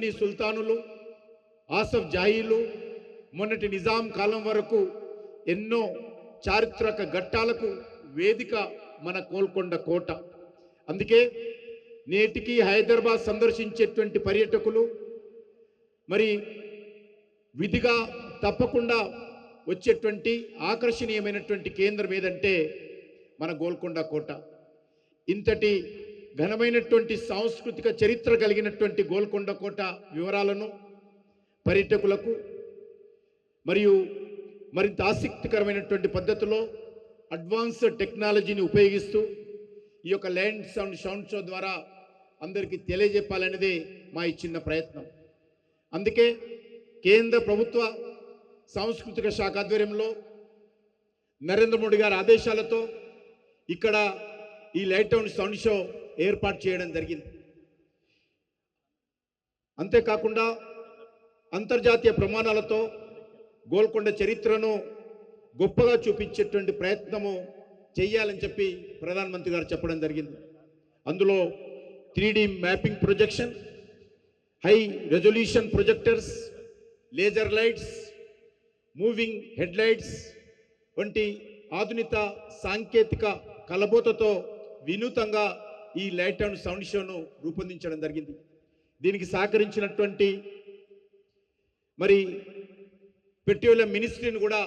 ఉస్మానీ సుల్తానులు, ఆసఫ్ జాహీలు, మొన్నటి నిజాం కాలం వరకు ఎన్నో చారిత్రక ఘట్టాలకు వేదిక మన గోల్కొండ కోట. అందుకే నేటికి హైదరాబాద్ సందర్శించేటువంటి పర్యాటకులు మరి విధిగా తప్పకుండా వచ్చేటువంటి ఆకర్షణీయమైనటువంటి కేంద్రం ఏదంటే మన గోల్కొండ కోట. ఇంతటి ఘనమైనటువంటి సాంస్కృతిక చరిత్ర కలిగినటువంటి గోల్కొండ కోట వివరాలను పర్యాటకులకు మరియు మరింత ఆసక్తికరమైనటువంటి పద్ధతిలో అడ్వాన్స్డ్ టెక్నాలజీని ఉపయోగిస్తూ ఈ యొక్క ల్యాండ్ సౌండ్ షో ద్వారా అందరికీ తెలియజెప్పాలనేదే మా ఈ చిన్న ప్రయత్నం. అందుకే కేంద్ర ప్రభుత్వ సాంస్కృతిక శాఖ ఆధ్వర్యంలో నరేంద్ర మోడీ గారి ఆదేశాలతో ఇక్కడ ఈ లైట్ సౌండ్ షో ఏర్పాటు చేయడం జరిగింది. అంతేకాకుండా అంతర్జాతీయ ప్రమాణాలతో గోల్కొండ చరిత్రను గొప్పగా చూపించేటువంటి ప్రయత్నము చేయాలని చెప్పి ప్రధానమంత్రి గారు చెప్పడం జరిగింది. అందులో 3D mapping projection, high resolution projectors, laser lights, moving head lights వంటి ఆధునిక సాంకేతిక కలబోతతో వినూతంగా ఈ లైట్ అండ్ సౌండ్ షోను రూపొందించడం జరిగింది. దీనికి సహకరించినటువంటి మరి పెట్రోలియం మినిస్ట్రీని కూడా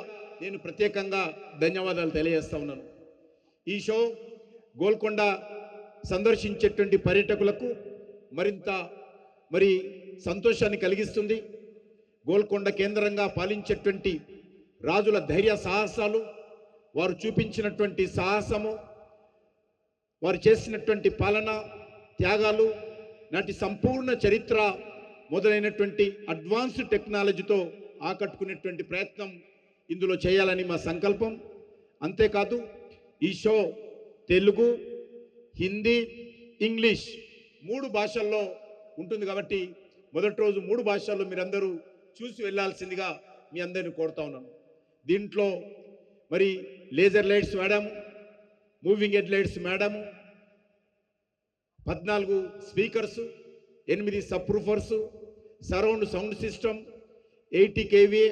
నేను ప్రత్యేకంగా ధన్యవాదాలు తెలియజేస్తా ఉన్నాను. ఈ షో గోల్కొండ సందర్శించేటువంటి పర్యాటకులకు మరింత మరి సంతోషాన్ని కలిగిస్తుంది. గోల్కొండ కేంద్రంగా పాలించేటువంటి రాజుల ధైర్య సాహసాలు, వారు చూపించినటువంటి సాహసము, వారు చేసినటువంటి పాలన త్యాగాలు, నాటి సంపూర్ణ చరిత్ర మొదలైనటువంటి అడ్వాన్స్డ్ టెక్నాలజీతో ఆకట్టుకునేటువంటి ప్రయత్నం ఇందులో చేయాలని మా సంకల్పం. అంతేకాదు ఈ షో తెలుగు, హిందీ, ఇంగ్లీష్ 3 భాషల్లో ఉంటుంది కాబట్టి మొదటి రోజు 3 భాషల్లో మీరందరూ చూసి వెళ్ళాల్సిందిగా మీ అందరిని కోరుతా ఉన్నాను. దీంట్లో మరి లేజర్ లైట్స్ వాడాము, మూవింగ్ హెడ్ లైట్స్ వాడాము, 14 speakers, 8 subwoofers, surround sound system, 80 kVA,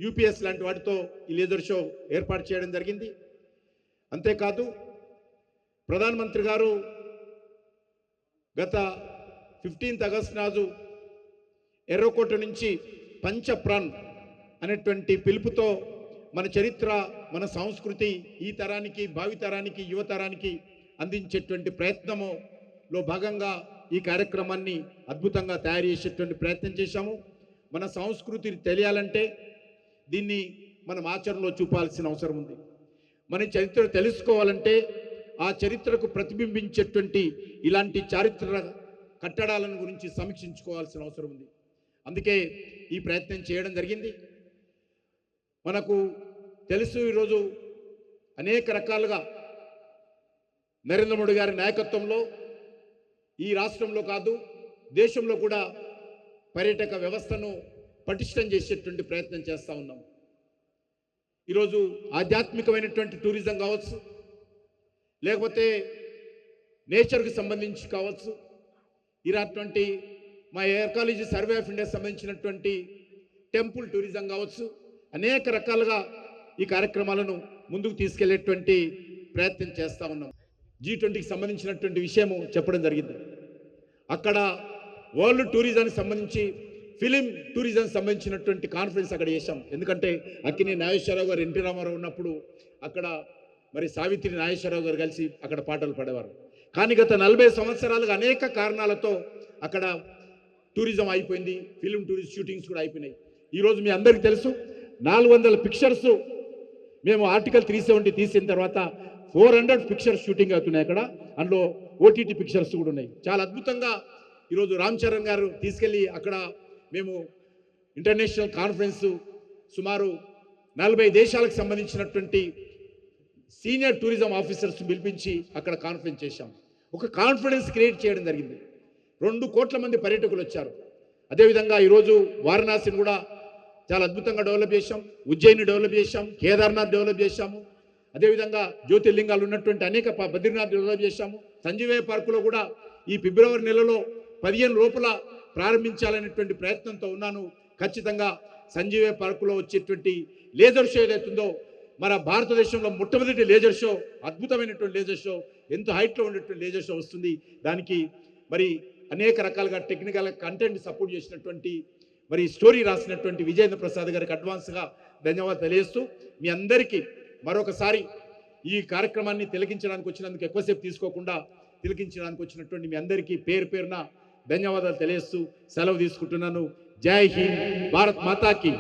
UPS లాంటి వాటితో ఈ లేజర్ షో ఏర్పాటు చేయడం జరిగింది. అంతేకాదు ప్రధానమంత్రి గారు గత 15th ఆగస్టు నాడు ఎర్రకోట నుంచి పంచప్రాణ్ అనేటువంటి పిలుపుతో మన చరిత్ర, మన సంస్కృతి ఈ తరానికి, భావితరానికి, యువతరానికి అందించేటువంటి ప్రయత్నంలో భాగంగా ఈ కార్యక్రమాన్ని అద్భుతంగా తయారు చేసేటువంటి ప్రయత్నం చేశాము. మన సంస్కృతి తెలియాలంటే దీన్ని మనం ఆచరణలో చూపాల్సిన అవసరం ఉంది. మన చరిత్ర తెలుసుకోవాలంటే ఆ చరిత్రకు ప్రతిబింబించేటువంటి ఇలాంటి చారిత్రక కట్టడాలను గురించి సమీక్షించుకోవాల్సిన అవసరం ఉంది. అందుకే ఈ ప్రయత్నం చేయడం జరిగింది. మనకు తెలుసు, ఈరోజు అనేక రకాలుగా నరేంద్ర మోడీ గారి నాయకత్వంలో ఈ రాష్ట్రంలో కాదు దేశంలో కూడా పర్యాటక వ్యవస్థను పటిష్టం చేసేటువంటి ప్రయత్నం చేస్తూ ఉన్నాం. ఈరోజు ఆధ్యాత్మికమైనటువంటి టూరిజం కావచ్చు, లేకపోతే నేచర్కి సంబంధించి కావచ్చు, ఇలాంటి మా ఎకాలజీ సర్వే ఆఫ్ ఇండియా సంబంధించినటువంటి టెంపుల్ టూరిజం కావచ్చు, అనేక రకాలుగా ఈ కార్యక్రమాలను ముందుకు తీసుకెళ్లేటువంటి ప్రయత్నం చేస్తూ ఉన్నాం. G20కి సంబంధించినటువంటి విషయము చెప్పడం జరిగింది. అక్కడ వరల్డ్ టూరిజానికి సంబంధించి, ఫిలిం టూరిజం సంబంధించినటువంటి కాన్ఫరెన్స్ అక్కడ చేశాం. ఎందుకంటే అక్కినేని నాగేశ్వరరావు గారు, ఎన్టీ రామారావు ఉన్నప్పుడు అక్కడ మరి సావిత్రి నాగేశ్వరరావు గారు కలిసి అక్కడ పాటలు పాడేవారు. కానీ గత 40 సంవత్సరాలుగా అనేక కారణాలతో అక్కడ టూరిజం అయిపోయింది, ఫిలిం టూరిస్ట్ షూటింగ్స్ కూడా అయిపోయినాయి. ఈరోజు మీ అందరికీ తెలుసు, 400 పిక్చర్స్ మేము ఆర్టికల్ 370 తీసిన తర్వాత 400 పిక్చర్స్ షూటింగ్ అవుతున్నాయి అక్కడ. అందులో ఓటీటీ పిక్చర్స్ కూడా ఉన్నాయి. చాలా అద్భుతంగా ఈరోజు రామ్ చరణ్ గారు తీసుకెళ్ళి అక్కడ మేము ఇంటర్నేషనల్ కాన్ఫరెన్స్ సుమారు 40 దేశాలకు సంబంధించినటువంటి సీనియర్ టూరిజం ఆఫీసర్స్ పిలిపించి అక్కడ కాన్ఫరెన్స్ చేశాం. ఒక కాన్ఫిడెన్స్ క్రియేట్ చేయడం జరిగింది. 2 కోట్ల మంది పర్యాటకులు వచ్చారు. అదేవిధంగా ఈరోజు వారణాసిని కూడా చాలా అద్భుతంగా డెవలప్ చేశాం, ఉజ్జయిని డెవలప్ చేశాం, కేదార్నాథ్ డెవలప్ చేశాము, అదేవిధంగా జ్యోతిర్లింగాలు ఉన్నటువంటి అనేక బద్రీనాథ్ డెవలప్ చేశాము. సంజీవయ్య పార్కులో కూడా ఈ ఫిబ్రవరి నెలలో 15 లోపల ప్రారంభించాలనేటువంటి ప్రయత్నంతో ఉన్నాను. ఖచ్చితంగా సంజీవ పార్కులో వచ్చేటువంటి లేజర్ షో ఏదైతుందో మన భారతదేశంలో మొట్టమొదటి లేజర్ షో, అద్భుతమైనటువంటి లేజర్ షో, ఎంతో హైట్లో ఉండేటువంటి లేజర్ షో వస్తుంది. దానికి మరి అనేక రకాలుగా టెక్నికల్ కంటెంట్ సపోర్ట్ చేసినటువంటి మరి స్టోరీ రాసినటువంటి విజయేంద్ర ప్రసాద్ గారికి అడ్వాన్స్గా ధన్యవాదాలు తెలియజేస్తూ మీ అందరికీ మరొకసారి ఈ కార్యక్రమాన్ని తిలకించడానికి వచ్చినందుకు ఎక్కువసేపు తీసుకోకుండా తిలకించడానికి వచ్చినటువంటి మీ అందరికీ పేరు పేరున ధన్యవాదాలు తెలియజేస్తూ సెలవు తీసుకుంటున్నాను. జై హింద్, భారత్ మాతాకి.